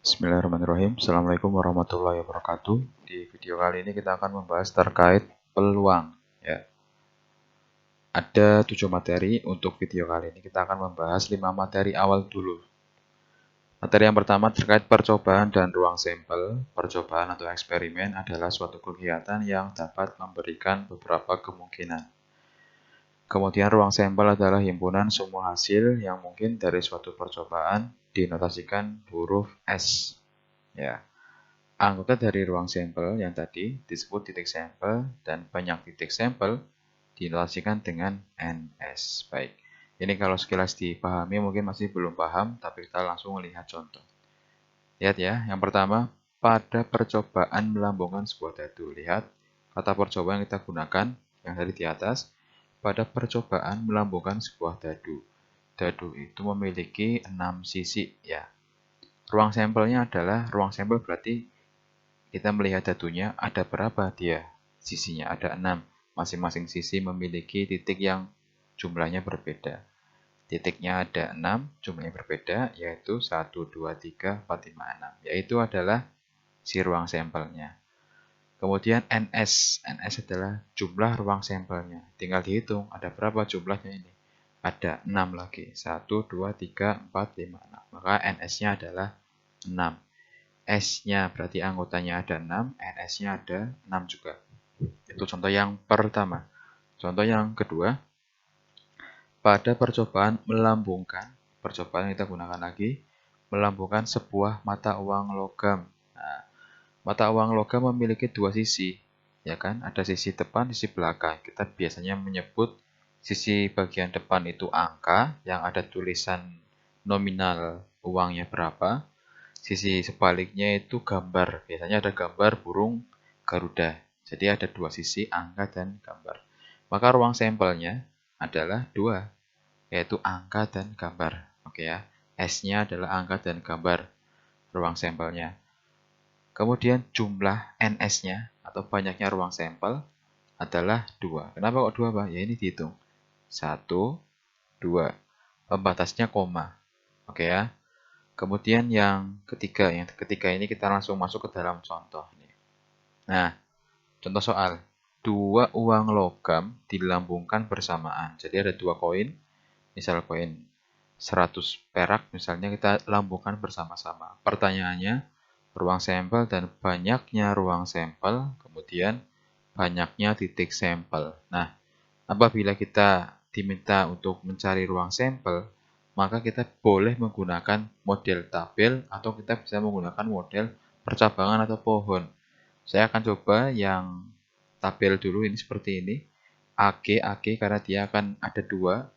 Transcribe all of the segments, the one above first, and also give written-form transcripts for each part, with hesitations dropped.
Bismillahirrahmanirrahim. Assalamualaikum warahmatullahi wabarakatuh. Di video kali ini kita akan membahas terkait peluang. Ya, ada 7 materi untuk video kali ini. Kita akan membahas 5 materi awal dulu. Materi yang pertama terkait percobaan dan ruang sampel. Percobaan atau eksperimen adalah suatu kegiatan yang dapat memberikan beberapa kemungkinan. Kemudian ruang sampel adalah himpunan semua hasil yang mungkin dari suatu percobaan dinotasikan huruf S. Ya. Anggota dari ruang sampel yang tadi disebut titik sampel dan banyak titik sampel dinotasikan dengan NS. Baik, ini kalau sekilas dipahami mungkin masih belum paham, tapi kita langsung melihat contoh. Lihat ya, yang pertama, pada percobaan melambungkan sebuah dadu. Lihat, kata percobaan yang kita gunakan, yang tadi di atas, pada percobaan melambungkan sebuah dadu. Dadu itu memiliki 6 sisi ya. Ruang sampelnya adalah, ruang sampel berarti kita melihat dadunya ada berapa dia sisinya, ada 6. Masing-masing sisi memiliki titik yang jumlahnya berbeda. Titiknya ada 6, jumlahnya berbeda, yaitu 1, 2, 3, 4, 5, 6. Yaitu adalah si ruang sampelnya. Kemudian NS. NS adalah jumlah ruang sampelnya. Tinggal dihitung, ada berapa jumlahnya ini. Ada 6 lagi. 1, 2, 3, 4, 5, 6. Maka NS-nya adalah 6. S-nya berarti anggotanya ada 6, NS-nya ada 6 juga. Itu contoh yang pertama. Contoh yang kedua, pada percobaan melambungkan, percobaan yang kita gunakan lagi, melambungkan sebuah mata uang logam. Nah, mata uang logam memiliki dua sisi, ya kan? Ada sisi depan, sisi belakang. Kita biasanya menyebut sisi bagian depan itu angka, yang ada tulisan nominal uangnya berapa. Sisi sebaliknya itu gambar. Biasanya ada gambar burung Garuda. Jadi ada dua sisi, angka dan gambar. Maka ruang sampelnya adalah dua, yaitu angka dan gambar. Oke ya. S-nya adalah angka dan gambar ruang sampelnya. Kemudian jumlah NS-nya atau banyaknya ruang sampel adalah 2. Kenapa kok 2, Pak? Ya ini dihitung. 1, 2. Pembatasnya koma. Oke ya. Kemudian yang ketiga ini kita langsung masuk ke dalam contoh ini. Nah, contoh soal. 2 uang logam dilambungkan bersamaan. Jadi ada 2 koin, misal koin 100 perak, misalnya kita lambungkan bersama-sama. Pertanyaannya, ruang sampel dan banyaknya ruang sampel, kemudian banyaknya titik sampel. Nah, apabila kita diminta untuk mencari ruang sampel, maka kita boleh menggunakan model tabel atau kita bisa menggunakan model percabangan atau pohon. Saya akan coba yang tabel dulu, ini seperti ini. AG karena dia akan ada dua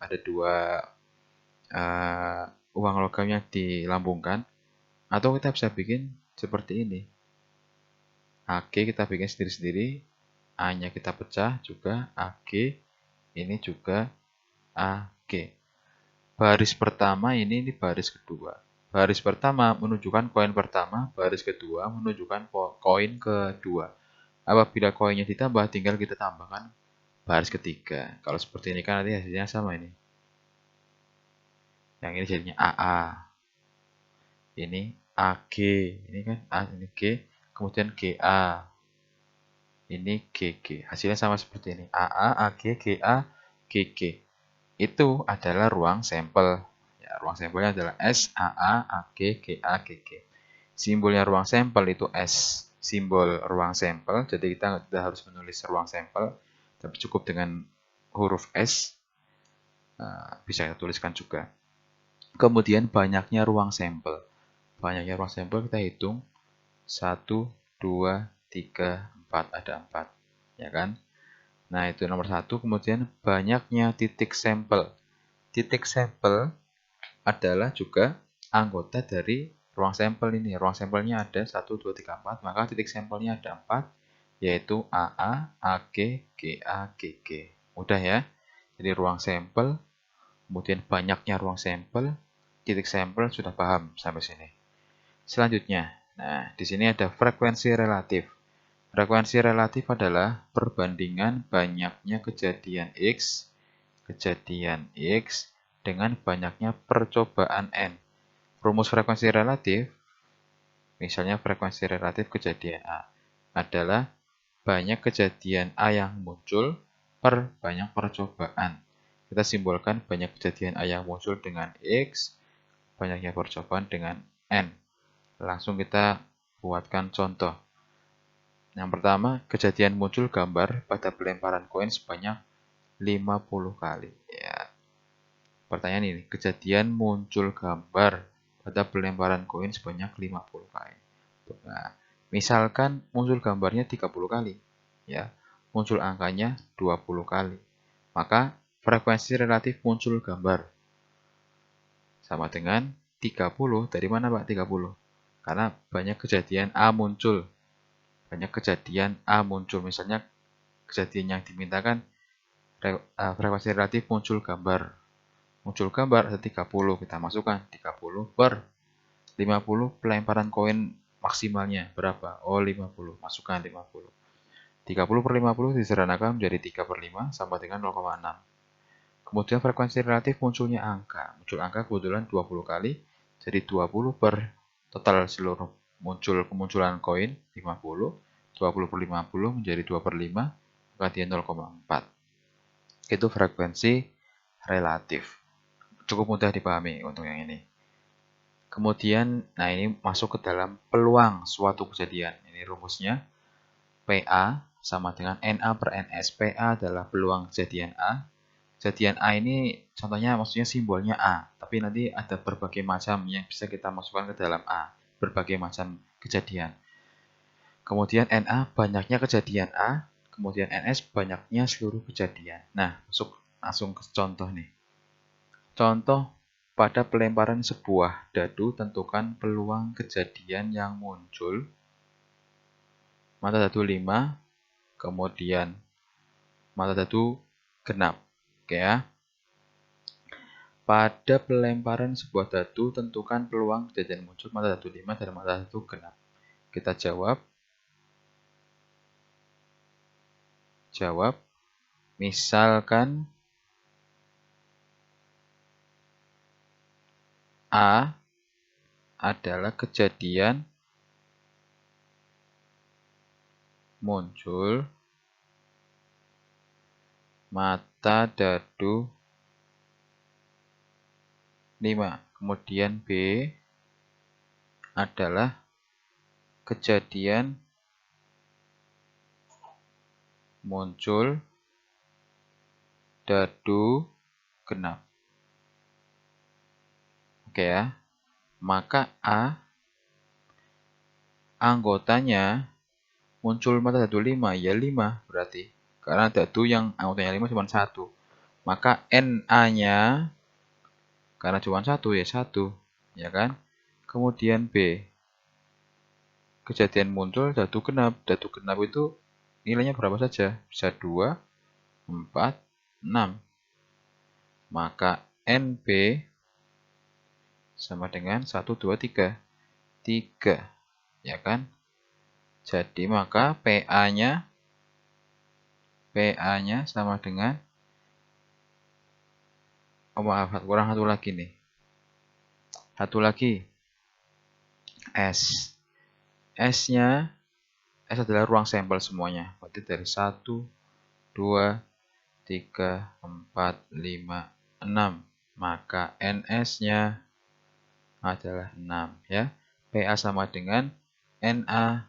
uang logam yang dilambungkan. Atau kita bisa bikin seperti ini. AG kita bikin sendiri-sendiri, A-nya kita pecah juga, AG, ini juga AG. Baris pertama ini baris kedua. Baris pertama menunjukkan koin pertama, baris kedua menunjukkan koin kedua. Apabila koinnya ditambah, tinggal kita tambahkan baris ketiga. Kalau seperti ini kan nanti hasilnya sama ini. Yang ini jadinya AA. Ini AG, ini kan A, ini G, kemudian GA. Ini GG. Hasilnya sama seperti ini. AA, AG, GA, GG. Itu adalah ruang sampel. Ya, ruang sampelnya adalah S, AA, AG, GA, GG. Simbolnya ruang sampel itu S, simbol ruang sampel. Jadi kita harus menulis ruang sampel. Tapi cukup dengan huruf S. Bisa kita tuliskan juga. Kemudian banyaknya ruang sampel. Banyaknya ruang sampel kita hitung. 1, 2, 3, 4. Ada 4. Ya kan? Nah, itu nomor 1. Kemudian banyaknya titik sampel. Titik sampel adalah juga anggota dari ruang sampel ini. Ruang sampelnya ada 1, 2, 3, 4. Maka titik sampelnya ada 4. Yaitu AA, AG, GA, GG. Mudah ya? Jadi ruang sampel, kemudian banyaknya ruang sampel, titik sampel sudah paham sampai sini. Selanjutnya, nah di sini ada frekuensi relatif. Frekuensi relatif adalah perbandingan banyaknya kejadian X dengan banyaknya percobaan N. Rumus frekuensi relatif Misalnya frekuensi relatif kejadian A adalah banyak kejadian A yang muncul per banyak percobaan. Kita simbolkan banyak kejadian A yang muncul dengan X, banyaknya percobaan dengan N. Langsung kita buatkan contoh. Yang pertama, kejadian muncul gambar pada pelemparan koin sebanyak 50 kali. Ya. Pertanyaan ini, kejadian muncul gambar pada pelemparan koin sebanyak 50 kali. Nah, misalkan muncul gambarnya 30 kali. Ya, muncul angkanya 20 kali. Maka frekuensi relatif muncul gambar sama dengan 30. Dari mana Pak 30? Karena banyak kejadian A muncul. Banyak kejadian A muncul. Misalnya kejadian yang dimintakan frekuensi relatif muncul gambar. Muncul gambar ada 30. Kita masukkan 30 per 50 pelemparan koin maksimalnya berapa? Oh 50. Masukkan 50. 30 per 50 disederhanakan menjadi 3 per 5 sama dengan 0,6. Kemudian frekuensi relatif munculnya angka. Muncul angka kebetulan 20 kali, jadi 20 per total seluruh kemunculan koin 50. 20 per 50 menjadi 2 per 5, maka dia 0,4. Itu frekuensi relatif. Cukup mudah dipahami untuk yang ini. Kemudian, nah ini masuk ke dalam peluang suatu kejadian. Ini rumusnya. PA sama dengan NA per NS. PA adalah peluang kejadian A. Kejadian A ini contohnya maksudnya simbolnya A, tapi nanti ada berbagai macam yang bisa kita masukkan ke dalam A, berbagai macam kejadian. Kemudian NA banyaknya kejadian A, kemudian NS banyaknya seluruh kejadian. Nah, masuk langsung ke contoh nih. Contoh, pada pelemparan sebuah dadu tentukan peluang kejadian yang muncul. Mata dadu 5, kemudian mata dadu genap. Oke ya. Pada pelemparan sebuah dadu, tentukan peluang kejadian muncul mata dadu 5 dan mata dadu genap. Kita jawab. Misalkan A adalah kejadian muncul mata dadu 5. Kemudian B adalah kejadian muncul dadu genap. Oke ya. Maka A anggotanya muncul mata dadu 5, ya 5 berarti. Karena dadu yang anggotanya 5 cuma 1. Maka NA-nya karena cuma 1 ya 1, ya kan? Kemudian B. Kejadian muncul dadu genap. Dadu genap itu nilainya berapa saja? Bisa 2, 4, 6. Maka NB sama dengan 1, 2, 3. 3, ya kan? Jadi maka PA-nya sama dengan, oh maaf, kurang satu lagi nih. Satu lagi, S. S-nya, S adalah ruang sampel semuanya. Berarti dari 1, 2, 3, 4, 5, 6. Maka NS-nya adalah 6 ya. PA sama dengan NA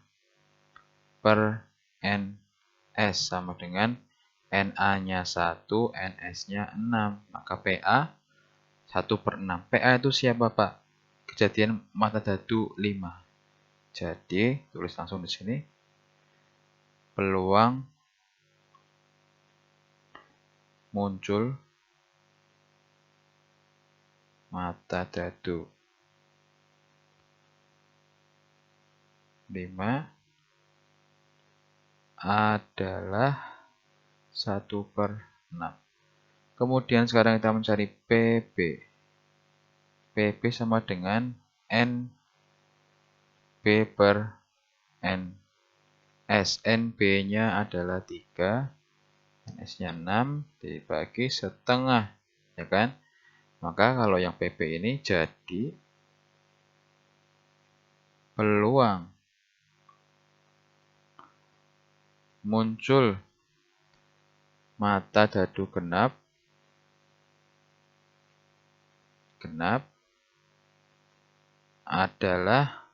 per NS sama dengan NA-nya 1, NS-nya 6. Maka PA 1 per 6. PA itu siapa Pak? Kejadian mata dadu 5. Jadi, tulis langsung di sini. Peluang muncul mata dadu 5 adalah 1 per 6. Kemudian sekarang kita mencari PB. PB sama dengan NB per NS. NB-nya adalah 3, NS-nya 6, dibagi setengah, ya kan? Maka kalau yang PB ini jadi peluang muncul mata dadu genap adalah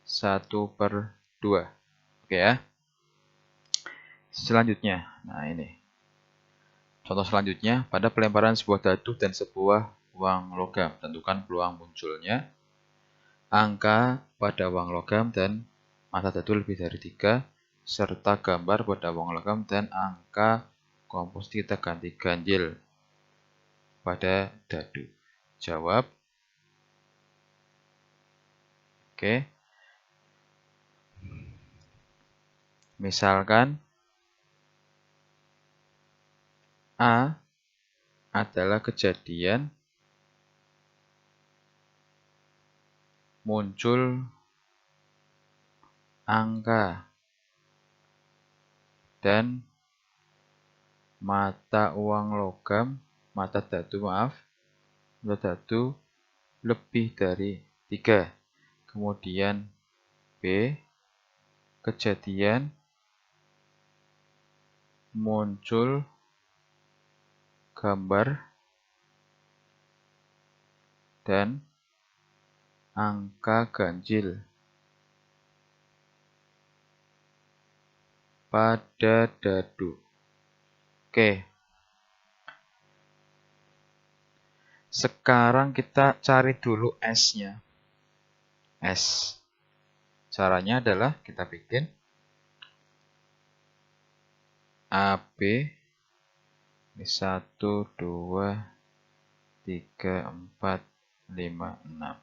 1/2. Oke ya. Selanjutnya, nah ini. Contoh selanjutnya, pada pelemparan sebuah dadu dan sebuah uang logam, tentukan peluang munculnya angka pada uang logam dan mata dadu lebih dari 3, serta gambar pada uang logam dan angka komposisi kita ganti ganjil pada dadu. Jawab. Oke. Misalkan A adalah kejadian muncul angka dan mata dadu lebih dari 3. Kemudian B, kejadian muncul gambar dan angka ganjil pada dadu. Oke. Sekarang kita cari dulu S-nya. S. Caranya adalah kita bikin AB ini 1, 2, 3, 4, 5, 6.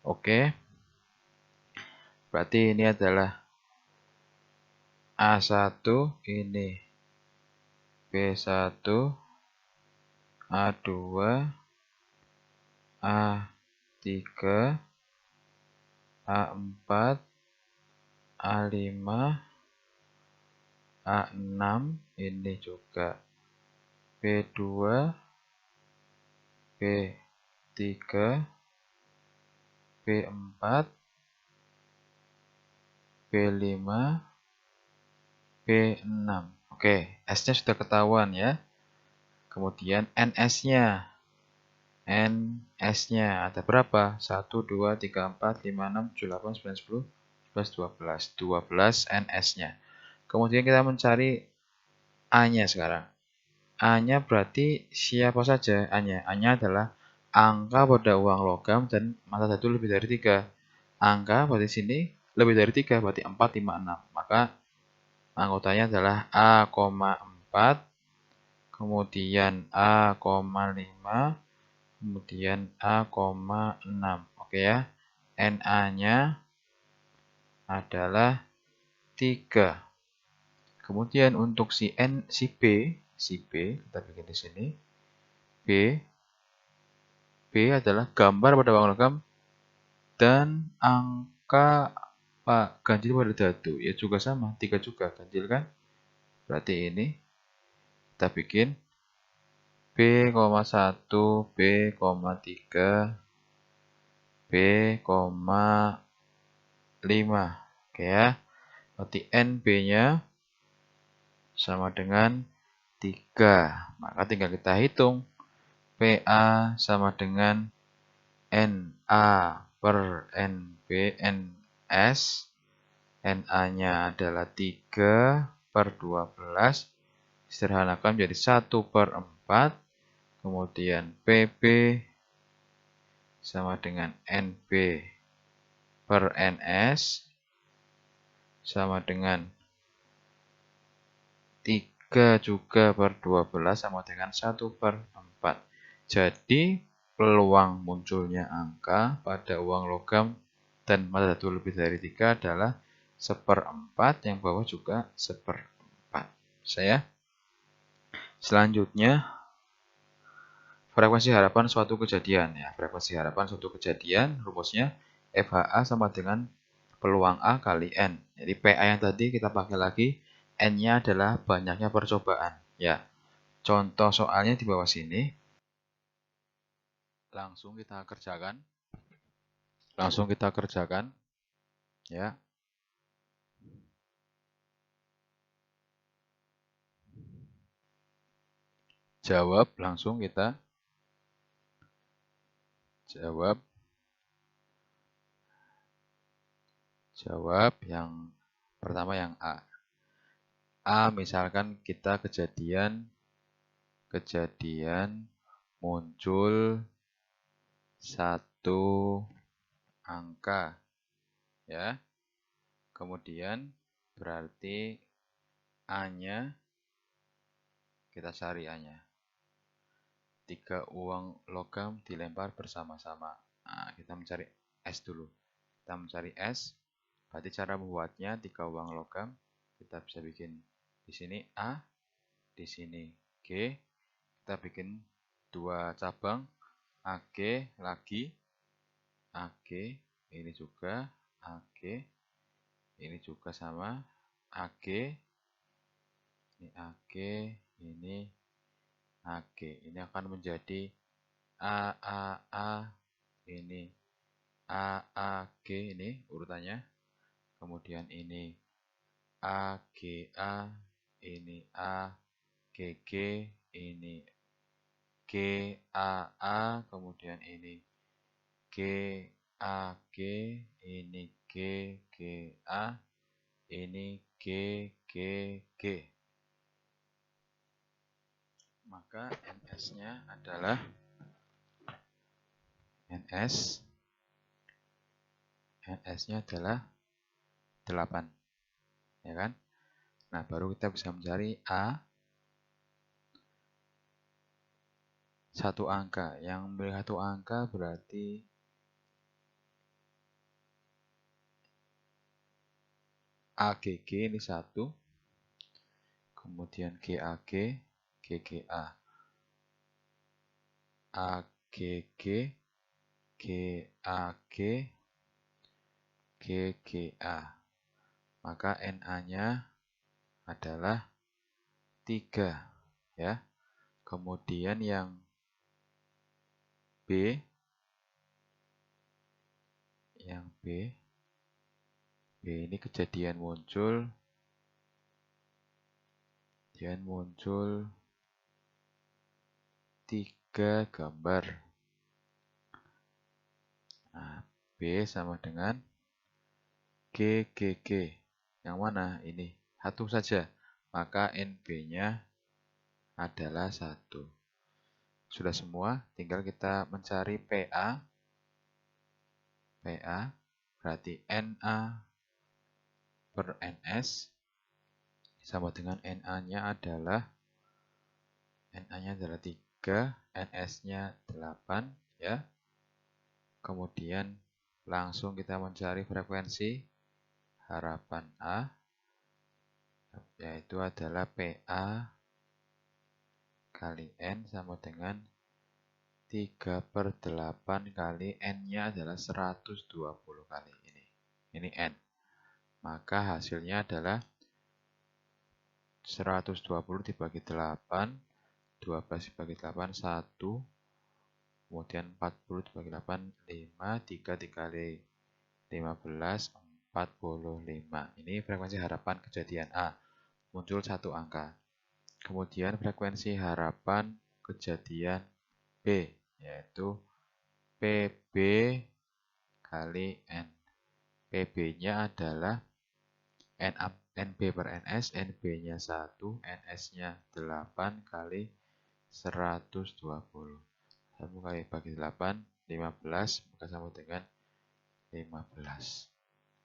Oke. Berarti ini adalah A1, ini B1, A2, A3, A4, A5, A6, ini juga B2, B3, B4, B5, B6. Oke, S-nya sudah ketahuan ya. Kemudian NS-nya. NS-nya ada berapa? 1, 2, 3, 4, 5, 6, 7, 8, 9, 10, 11, 12. 12 NS-nya. Kemudian kita mencari A-nya sekarang. A-nya berarti siapa saja A-nya? A-nya adalah angka pada uang logam dan mata dadu lebih dari 3. Angka berarti sini lebih dari 3, berarti 4, 5, 6. Maka anggotanya adalah A,4, kemudian A,5, kemudian A,6. Oke ya. NA-nya adalah 3. Kemudian untuk si B kita bikin di sini. B adalah gambar pada uang logam dan angka ganjil pada dadu. Ya juga sama, 3 juga ganjil kan? Berarti ini kita bikin B,1, B,3, B,5. Oke ya. Berarti NB-nya sama dengan 3. Maka tinggal kita hitung. PA sama dengan NA per NB, NS. NA-nya adalah 3/12. Sederhanakan menjadi 1/4. Kemudian PB sama dengan NB per NS sama dengan 3 juga per 12 sama dengan 1/4. Jadi peluang munculnya angka pada uang logam dan mata dadu lebih dari 3 adalah 1/4, yang bawah juga 1/4. Selanjutnya frekuensi harapan suatu kejadian ya. Frekuensi harapan suatu kejadian rumusnya FHA sama dengan peluang A kali N. Jadi PA yang tadi kita pakai lagi, N-nya adalah banyaknya percobaan ya. Contoh soalnya di bawah sini. Langsung kita kerjakan. Ya. Jawab langsung kita jawab yang pertama yang A. Misalkan kita kejadian muncul satu angka ya. Kemudian berarti A-nya kita cari A-nya. 3 uang logam dilempar bersama-sama. Nah, kita mencari S dulu. Kita mencari S. Berarti cara membuatnya 3 uang logam. Kita bisa bikin di sini A, di sini G. Kita bikin 2 cabang AG lagi. AG ini juga AG. Ini juga sama AG. Ini AG, ini AG. Ini akan menjadi AAA, ini AAG, ini urutannya. Kemudian ini AGA, ini AGG, ini GAA, kemudian ini GAG, ini GGA, ini GGG. Maka NS-nya adalah NS-nya adalah 8. Ya kan? Nah, baru kita bisa mencari A satu angka. Yang memberi satu angka berarti AGG ini 1. Kemudian GAG, GGA. AGG, GAG, GGA. Maka NA-nya adalah 3 ya. Kemudian yang B, ini kejadian muncul 3 gambar. Nah, B sama dengan GGG. Yang mana? Ini satu saja. Maka NB-nya adalah 1. Sudah semua, tinggal kita mencari PA. Berarti NA per NS sama dengan NA-nya adalah 3, NS-nya 8 ya. Kemudian langsung kita mencari frekuensi harapan A, yaitu adalah PA kali N sama dengan 3/8 kali N-nya adalah 120 kali ini. Ini N. Maka hasilnya adalah 120 dibagi 8, 12 dibagi 8, 1, kemudian 40 dibagi 8, 5, 3 dikali 15, 45. Ini frekuensi harapan kejadian A. Muncul satu angka. Kemudian frekuensi harapan kejadian B, yaitu PB kali N. PB-nya adalah NB per NS, NB-nya 1, NS-nya 8 kali 120. 1 kali bagi 8, 15, maka sama dengan 15.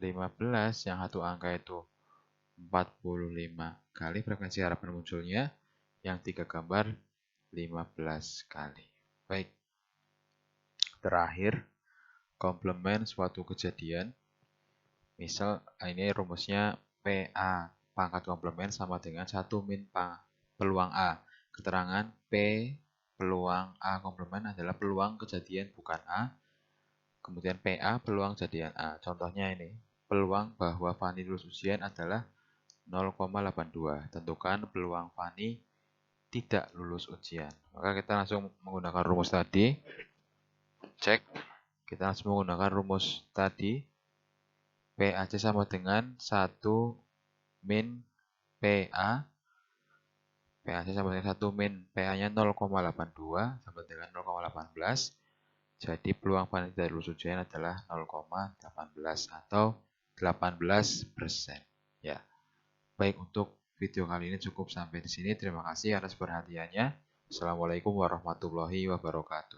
15 yang satu angka itu 45 kali frekuensi harapan munculnya, yang 3 gambar 15 kali. Baik. Terakhir, komplement suatu kejadian. Misal ini rumusnya PA pangkat komplement sama dengan 1 min peluang A. Keterangan P peluang A komplement adalah peluang kejadian bukan A. Kemudian PA peluang kejadian A. Contohnya ini, peluang bahwa Fani lulus ujian adalah 0,82. Tentukan peluang Fani tidak lulus ujian. Maka kita langsung menggunakan rumus tadi. Cek. Kita langsung menggunakan rumus tadi. PAC sama dengan 1 min PA. PAC sama dengan 1 min PA-nya 0,82 sama dengan 0,18. Jadi peluang Fani tidak lulus ujian adalah 0,18 atau 18%. Ya. Baik, untuk video kali ini cukup sampai di sini. Terima kasih atas perhatiannya. Assalamualaikum warahmatullahi wabarakatuh.